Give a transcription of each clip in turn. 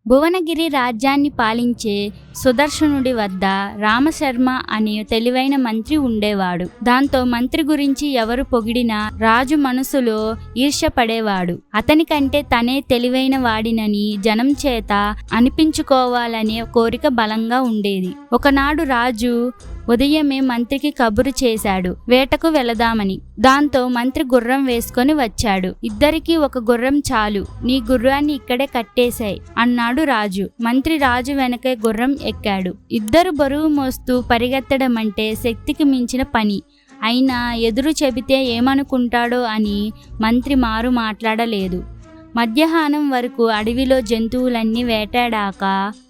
భువనగిరి రాజ్యాన్ని పాలించే సుదర్శనుడి వద్ద రామశర్మ అనే తెలివైన మంత్రి ఉండేవాడు. దాంతో మంత్రి గురించి ఎవరు పొగిడినా రాజు మనసులో ఈర్ష్య పడేవాడు. అతనికంటే తనే తెలివైన వాడినని జనం చేత అనిపించుకోవాలనే కోరిక బలంగా ఉండేది. ఒకనాడు రాజు ఉదయమే మంత్రికి కబురు చేశాడు, వేటకు వెళదామని. దాంతో మంత్రి గుర్రం వేసుకొని వచ్చాడు. ఇద్దరికీ ఒక గుర్రం చాలు, నీ గుర్రాన్ని ఇక్కడే కట్టేశాయి అన్నాడు రాజు. మంత్రి రాజు వెనకే గుర్రం ఎక్కాడు. ఇద్దరు బరువు మోస్తూ పరిగెత్తడం అంటే శక్తికి మించిన పని. అయినా ఎదురు చెబితే ఏమనుకుంటాడో అని మంత్రి మారు మాట్లాడలేదు. మధ్యాహ్నం వరకు అడవిలో జంతువులన్నీ వేటాడాక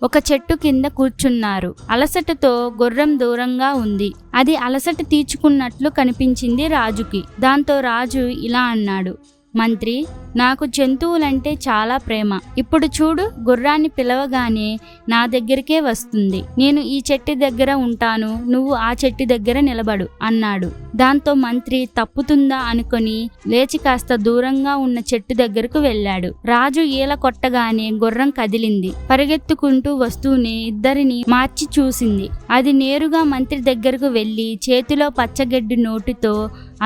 ఒక చెట్టు కింద కూర్చున్నారు. అలసటతో గుర్రం దూరంగా ఉంది. అది అలసట తీర్చుకున్నట్లు కనిపించింది రాజుకి. దాంతో రాజు ఇలా అన్నాడు, మంత్రి, నాకు జంతువులంటే చాలా ప్రేమ. ఇప్పుడు చూడు, గుర్రాన్ని పిలవగానే నా దగ్గరికే వస్తుంది. నేను ఈ చెట్టు దగ్గర ఉంటాను, నువ్వు ఆ చెట్టు దగ్గర నిలబడు అన్నాడు. దాంతో మంత్రి తప్పుతుందా అనుకొని లేచి కాస్త దూరంగా ఉన్న చెట్టు దగ్గరకు వెళ్ళాడు. రాజు ఈల కొట్టగానే గుర్రం కదిలింది. పరిగెత్తుకుంటూ వస్తూనే ఇద్దరిని మార్చి చూసింది. అది నేరుగా మంత్రి దగ్గరకు వెళ్ళి చేతిలో పచ్చగడ్డి నోటితో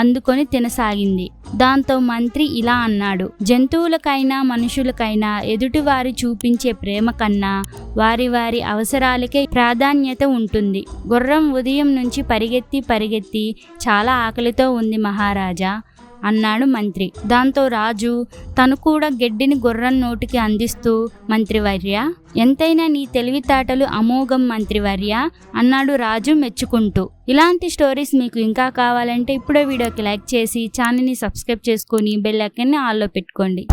అందుకొని తినసాగింది. దాంతో మంత్రి ఇలా అన్నాడు, జంతువులకైనా మనుషులకైనా ఎదుటివారి చూపించే ప్రేమ కన్నా వారి వారి అవసరాలకే ప్రాధాన్యత ఉంటుంది. గుర్రం ఉదయం నుంచి పరిగెత్తి చాలా ఆకలితో ఉంది మహారాజా అన్నాడు మంత్రి. దాంతో రాజు తను కూడా గడ్డిని గుర్రం నోటికి అందిస్తూ, మంత్రివర్య, ఎంతైనా నీ తెలివితేటలు అమోఘం మంత్రివర్య అన్నాడు రాజు మెచ్చుకుంటూ. ఇలాంటి స్టోరీస్ మీకు ఇంకా కావాలంటే ఇప్పుడే వీడియోకి లైక్ చేసి ఛానల్ని సబ్స్క్రైబ్ చేసుకొని బెల్ ఐకాన్ని ఆల్లో పెట్టుకోండి.